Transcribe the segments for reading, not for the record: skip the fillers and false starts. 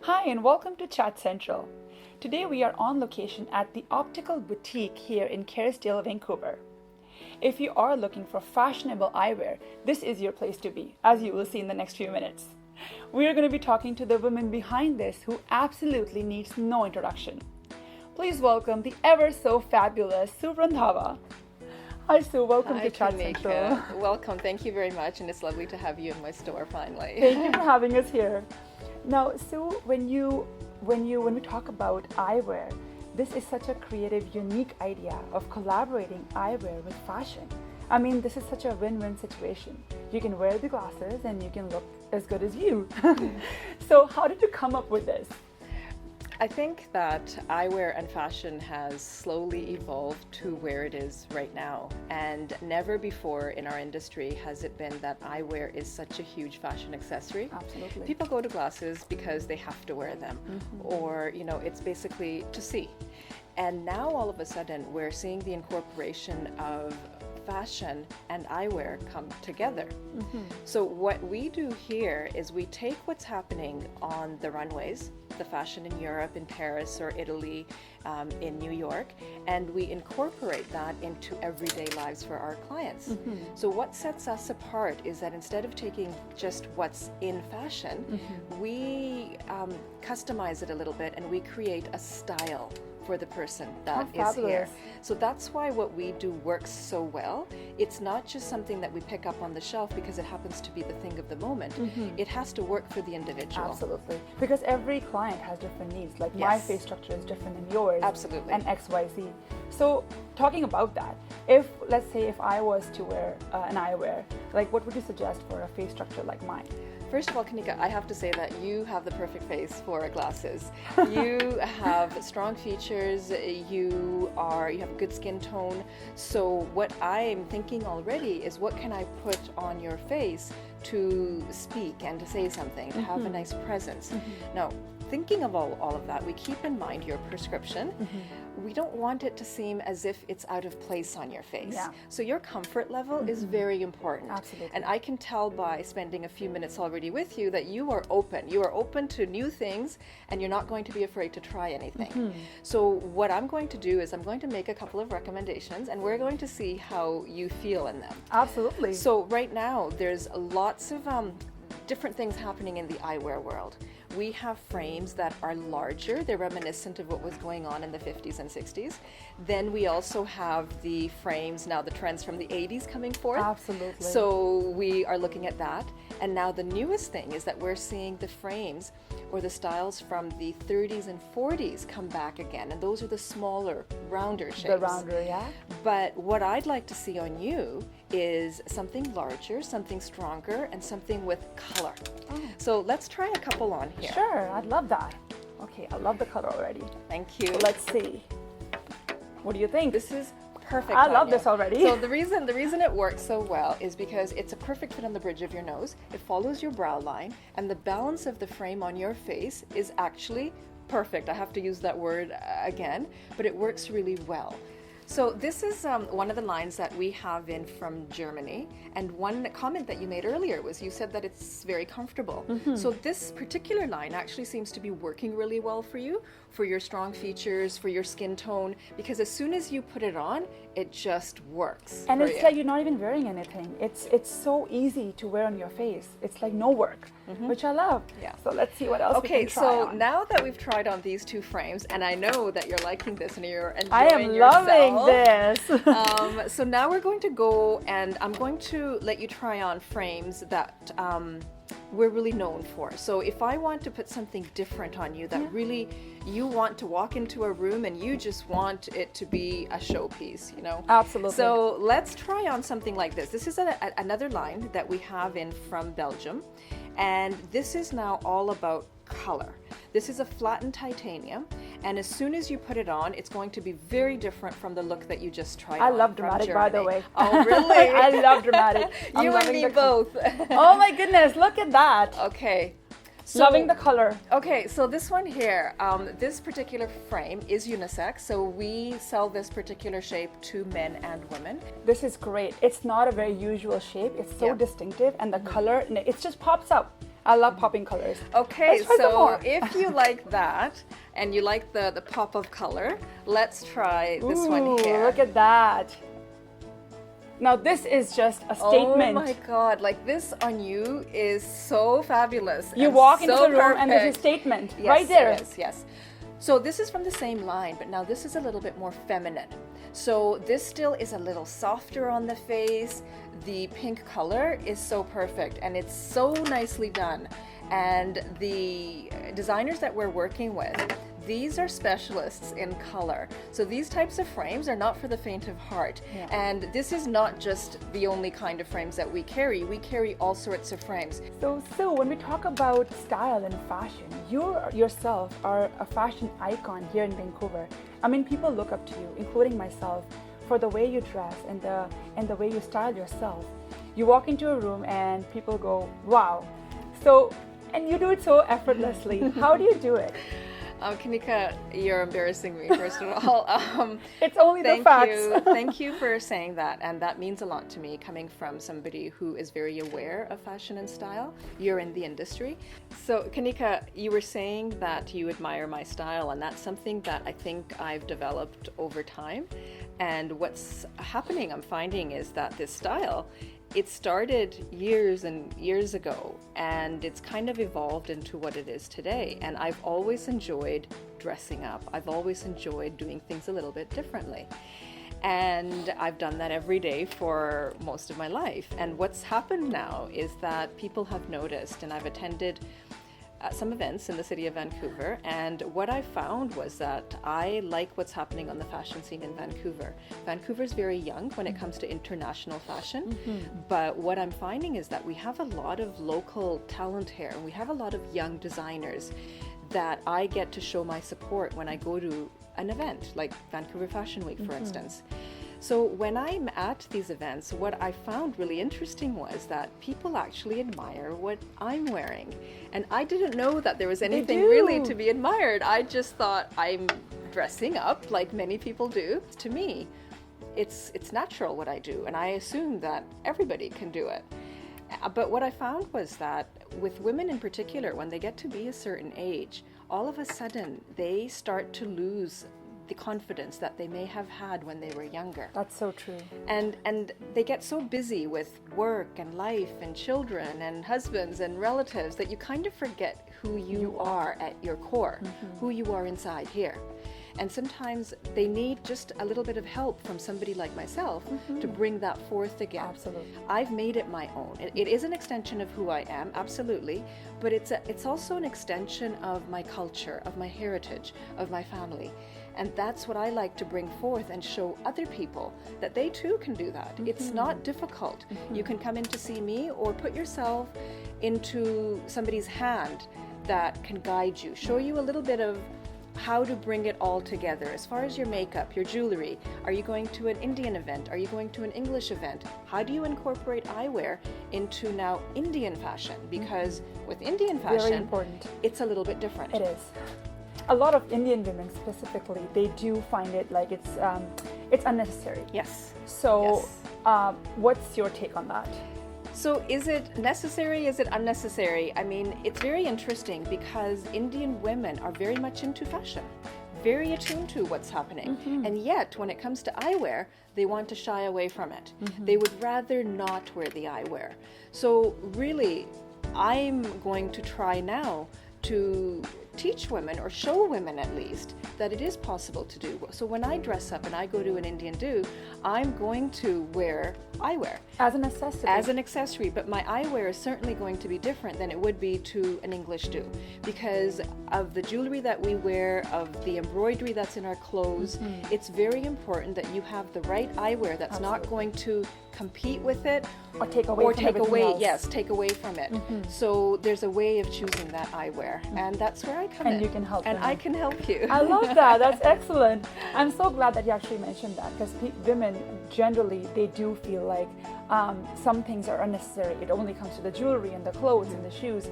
Hi and welcome to Chat Central. Today we are on location at the Optical Boutique here in Kerrisdale, Vancouver. If you are looking for fashionable eyewear, this is your place to be, as you will see in the next few minutes. We are going to be talking to the women behind this who absolutely needs no introduction. Please welcome the ever so fabulous Sue Randhawa. Hi Sue, welcome to Chat Central. Welcome, thank you very much, and it's lovely to have you in my store finally. Thank you for having us here. Now, Sue, when we talk about eyewear, this is such a creative, unique idea of collaborating eyewear with fashion. I mean, this is such a win-win situation. You can wear the glasses and you can look as good as you. So how did you come up with this? I think that eyewear and fashion has slowly evolved to where it is right now, and never before in our industry has it been that eyewear is such a huge fashion accessory. Absolutely. People go to glasses because they have to wear them, or it's basically to see. And now all of a sudden we're seeing the incorporation of fashion and eyewear come together. So what we do here is we take what's happening on the runways, the fashion in Europe, in Paris or Italy, in New York, and we incorporate that into everyday lives for our clients. So what sets us apart is that instead of taking just what's in fashion, we customize it a little bit and we create a style for the person that is here. So that's why what we do works so well. It's not just something that we pick up on the shelf because it happens to be the thing of the moment. It has to work for the individual. Absolutely. Because every client has different needs. Like my face structure is different than yours. Absolutely. And XYZ. So talking about that, let's say if I was to wear an eyewear, like what would you suggest for a face structure like mine? First of all, Kanika, I have to say that you have the perfect face for glasses. You have strong features, you have good skin tone. So what I'm thinking already is what can I put on your face to speak and to say something, to have a nice presence. Now, thinking of all of that, we keep in mind your prescription. We don't want it to seem as if it's out of place on your face. So your comfort level is very important. Absolutely. And I can tell by spending a few minutes already with you that you are open. You are open to new things and you're not going to be afraid to try anything. So what I'm going to do is I'm going to make a couple of recommendations and we're going to see how you feel in them. Absolutely. So right now there's lots of different things happening in the eyewear world. We have frames that are larger. They're reminiscent of what was going on in the 50s and 60s. Then we also have the frames, now the trends from the 80s coming forth. Absolutely. So we are looking at that. And now the newest thing is that we're seeing the frames or the styles from the 30s and 40s come back again. And those are the smaller, rounder shapes. The rounder, yeah. But what I'd like to see on you is something larger, something stronger, and something with color. So let's try a couple on here. Sure, I'd love that. Okay, I love the color already. Thank you. Let's see. What do you think? This is perfect. I love this already. So the reason it works so well is because it's a perfect fit on the bridge of your nose. It follows your brow line, and the balance of the frame on your face is actually perfect. I have to use that word again, but it works really well. So this is one of the lines that we have in from Germany, and one comment that you made earlier was you said that it's very comfortable. So this particular line actually seems to be working really well for you, for your strong features, for your skin tone, because as soon as you put it on, it just works. And it's like you're not even wearing anything. It's so easy to wear on your face. It's like no work, which I love. Yeah. So let's see what else we can try so on. now that we've tried on these two frames, and I know that you're liking this and you're enjoying I am loving this. So now we're going to go and I'm going to let you try on frames that we're really known for. So if I want to put something different on you that really you want to walk into a room and you just want it to be a showpiece, Absolutely. So let's try on something like this. This is another line that we have in from Belgium, and this is now all about color. This is a flattened titanium, and as soon as you put it on, it's going to be very different from the look that you just tried on. I love dramatic, by the way. Oh, really? I love dramatic. You and me both. Oh my goodness, look at that. Okay. So, loving the color. Okay, so this one here, this particular frame is unisex, so we sell this particular shape to men and women. This is great. It's not a very usual shape. It's so distinctive, and the color, it just pops up. I love popping colors. Okay, Let's try some so more. if you like that and you like the pop of color, let's try this one Ooh, here. look at that. Now this is just a statement. Oh my God, like this on you is so fabulous. You and walk into so the room and there's a perfect. statement Yes, right there. Yes, yes. So this is from the same line, but now this is a little bit more feminine. So this still is a little softer on the face. The pink color is so perfect and it's so nicely done. And the designers that we're working with, these are specialists in color. So these types of frames are not for the faint of heart. Yeah. And this is not just the only kind of frames that we carry. We carry all sorts of frames. So when we talk about style and fashion, you yourself are a fashion icon here in Vancouver. I mean, people look up to you, including myself, for the way you dress and the way you style yourself. You walk into a room and people go, wow. So, and you do it so effortlessly. How do you do it? Kanika, you're embarrassing me, first of all. It's only the facts. Thank you for saying that. And that means a lot to me, coming from somebody who is very aware of fashion and style. You're in the industry. So, Kanika, you were saying that you admire my style, and that's something that I think I've developed over time. And what's happening, I'm finding, is that this style, it started years and years ago, and it's kind of evolved into what it is today. And I've always enjoyed dressing up. I've always enjoyed doing things a little bit differently. And I've done that every day for most of my life. And what's happened now is that people have noticed, and I've attended some events in the city of Vancouver, and what I found was that I like what's happening on the fashion scene in Vancouver. Vancouver's very young when it comes to international fashion, but what I'm finding is that we have a lot of local talent here, and we have a lot of young designers that I get to show my support when I go to an event like Vancouver Fashion Week, for instance. So when I'm at these events, what I found really interesting was that people actually admire what I'm wearing. And I didn't know that there was anything really to be admired. I just thought I'm dressing up like many people do. To me, it's natural what I do, and I assume that everybody can do it. But what I found was that with women in particular, when they get to be a certain age, all of a sudden they start to lose the confidence that they may have had when they were younger. That's so true. And they get so busy with work and life and children and husbands and relatives that you kind of forget who you are at your core, who you are inside here. And sometimes they need just a little bit of help from somebody like myself to bring that forth again. Absolutely. I've made it my own. It is an extension of who I am, absolutely, but it's also an extension of my culture, of my heritage, of my family. And that's what I like to bring forth and show other people, that they too can do that. It's not difficult. You can come in to see me, or put yourself into somebody's hand that can guide you, show you a little bit of how to bring it all together. As far as your makeup, your jewelry, are you going to an Indian event? Are you going to an English event? How do you incorporate eyewear into now Indian fashion? Because with Indian fashion, Very important. it's a little bit different. It is. A lot of Indian women specifically, they do find it like it's unnecessary. Yes. So Yes. What's your take on that? So is it necessary? Is it unnecessary? I mean, it's very interesting because Indian women are very much into fashion, very attuned to what's happening. And yet, when it comes to eyewear, they want to shy away from it. They would rather not wear the eyewear. So really, I'm going to try now to teach women, or show women at least, that it is possible to do. So when I dress up and I go to an Indian do, I'm going to wear eyewear. As an accessory. As an accessory, but my eyewear is certainly going to be different than it would be to an English do, because of the jewelry that we wear, of the embroidery that's in our clothes. It's very important that you have the right eyewear that's not going to compete with it, Or take away from everything else. Yes, take away from it. So there's a way of choosing that eyewear, and that's where I come in. And you can help And them. I can help you. I love that. That's excellent. I'm so glad that you actually mentioned that, because women generally, they do feel like some things are unnecessary. It only comes to the jewelry and the clothes and the shoes.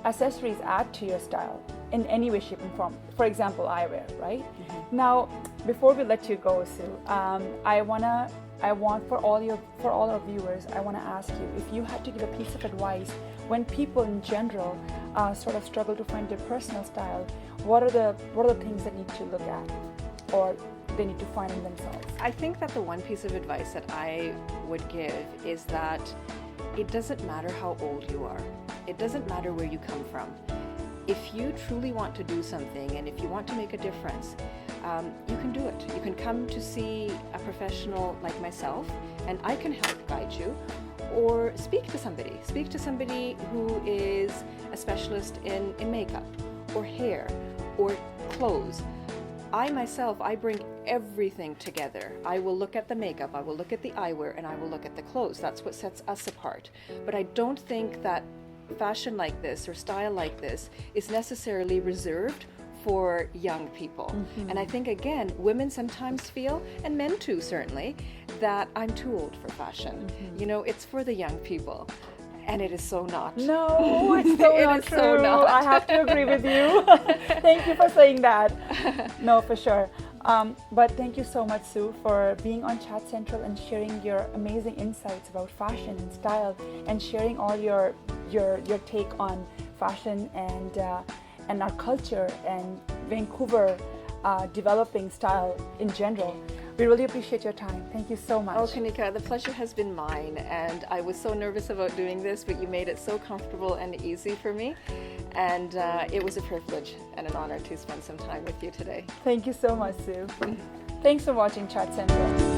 Accessories add to your style in any way, shape, and form. For example, eyewear, right? Now, before we let you go, Sue, I I want for all our viewers, I want to ask you, if you had to give a piece of advice when people in general sort of struggle to find their personal style, what are the things they need to look at or they need to find in themselves? I think that the one piece of advice that I would give is that it doesn't matter how old you are. It doesn't matter where you come from. If you truly want to do something and if you want to make a difference, you can do it. You can come to see a professional like myself and I can help guide you, or speak to somebody who is a specialist in makeup or hair or clothes. I myself, I bring everything together. I will look at the makeup, I will look at the eyewear, and I will look at the clothes. That's what sets us apart. But I don't think that fashion like this or style like this is necessarily reserved for young people. And I think, again, women sometimes feel, and men too certainly, that I'm too old for fashion. You know, it's for the young people. And it is so not. No, it's so It not is true. so not. I have to agree with you. Thank you for saying that. No, for sure. But thank you so much, Sue, for being on Chat Central and sharing your amazing insights about fashion and style, and sharing all your take on fashion and our culture and Vancouver developing style in general. We really appreciate your time. Thank you so much. Oh, Kanika, the pleasure has been mine, and I was so nervous about doing this, but you made it so comfortable and easy for me, and it was a privilege and an honor to spend some time with you today. Thank you so much, Sue. Thanks for watching Chat Central.